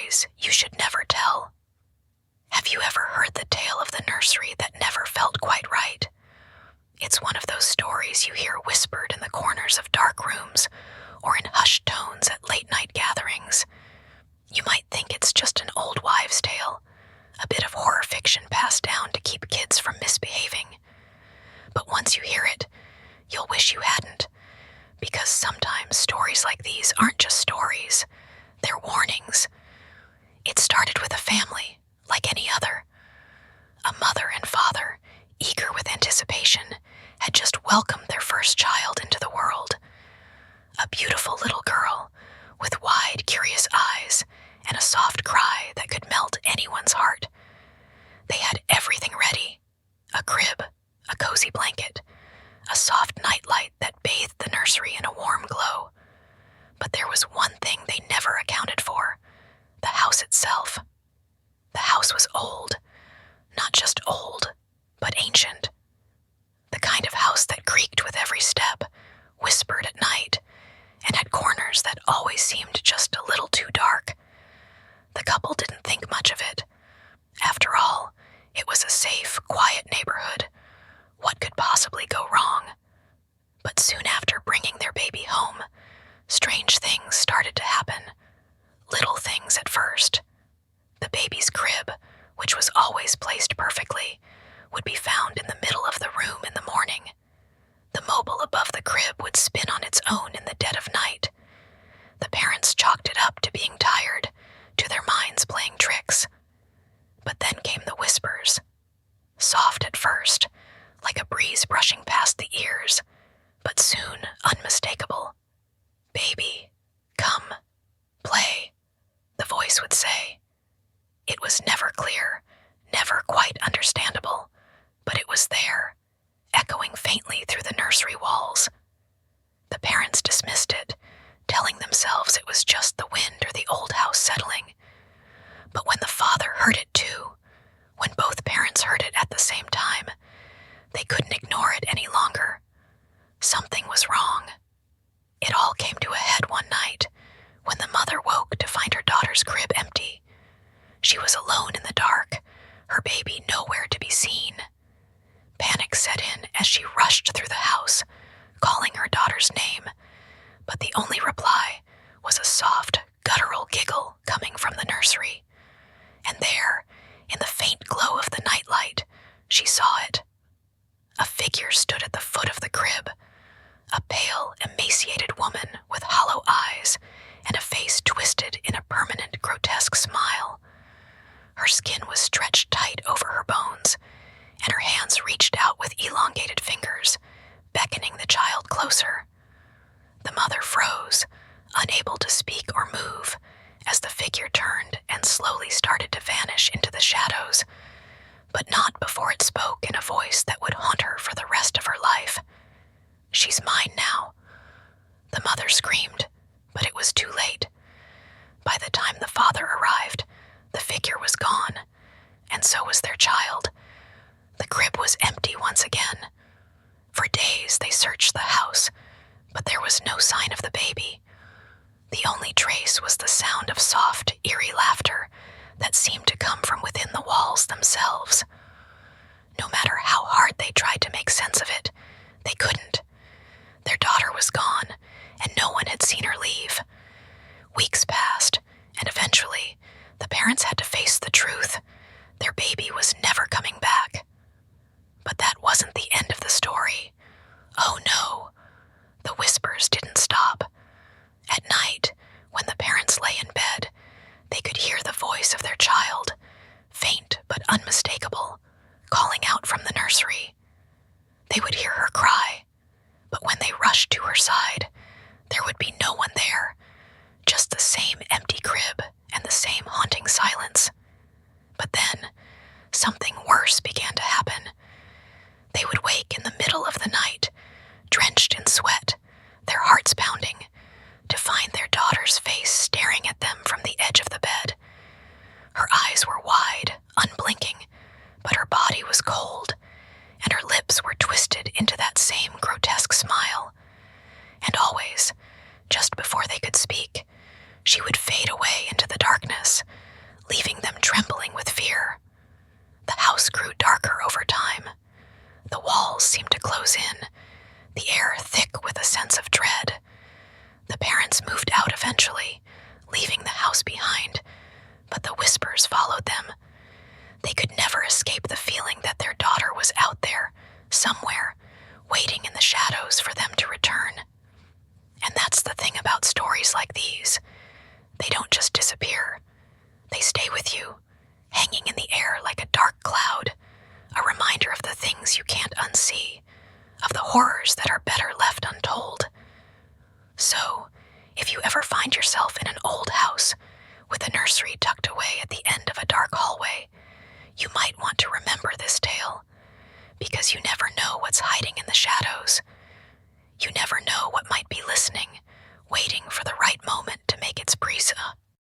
stories you should never tell. Have you ever heard the tale of the nursery that never felt quite right? It's one of those stories you hear whispered in the corners of dark rooms or in hushed tones at late-night gatherings. You might think it's just an old wives' tale, a bit of horror fiction passed down to keep kids from misbehaving. But once you hear it, you'll wish you hadn't, because sometimes stories like these aren't just stories, they're warnings. It started with a family, like any other. A mother and father, eager with anticipation, had just welcomed their first child into the world. A beautiful little girl, with wide, curious eyes and a soft cry that could melt anyone's heart. They had everything ready: a crib, a cozy blanket, a soft nightlight that bathed the nursery in a warm glow. But there was one thing they never accounted for: the house itself. The house was old, not just old, but ancient. The kind of house that creaked with every step, whispered at night, and had corners that always seemed just a little too dark. The couple didn't think much of it. After all, it was a safe, quiet neighborhood. What could possibly go wrong? But soon after bringing their baby home, strange things started to happen. Little things at first. The baby's crib, which was always placed perfectly, would be found in the middle of the room in the morning. The mobile above the crib would spin on its own in the dead of night. The parents chalked it up to being tired, to their minds playing tricks. But then came the whispers. Soft at first, like a breeze brushing past the ears, but soon unmistakable. "Baby, come, play," the voice would say. It was never clear, never quite understandable, but it was there, echoing faintly through the nursery walls. The parents dismissed it, telling themselves it was just the wind or the old house settling. But when the father heard it too, when both parents heard it at the same time, they couldn't ignore it any longer. Something was wrong. It all came to a head one night, when the mother woke to find her daughter's crib empty. She was alone in the dark, her baby nowhere to be seen. Panic set in as she rushed through the house, calling her daughter's name, but the only reply was a soft, guttural giggle coming from the nursery. And there, in the faint glow of the nightlight, she saw it. A figure stood at the foot of the crib, a pale, emaciated woman with hollow eyes and a face twisted in a permanent, grotesque smile. Her skin was stretched tight over her bones, and her hands reached out with elongated fingers, beckoning the child closer. The mother froze, unable to speak or move, as the figure turned and slowly started to vanish into the shadows, but not before it spoke in a voice that would haunt her for the rest of her life. "She's mine now." The mother screamed, but it was too late. leaving the house behind, but the whispers followed them. They could never escape the feeling that their daughter was out there, somewhere, waiting in the shadows for them to return. And that's the thing about stories like these. They don't just disappear. They stay with you, hanging in the air like a dark cloud, a reminder of the things you can't unsee, of the horrors that are better left untold. So, if you ever find yourself in an old house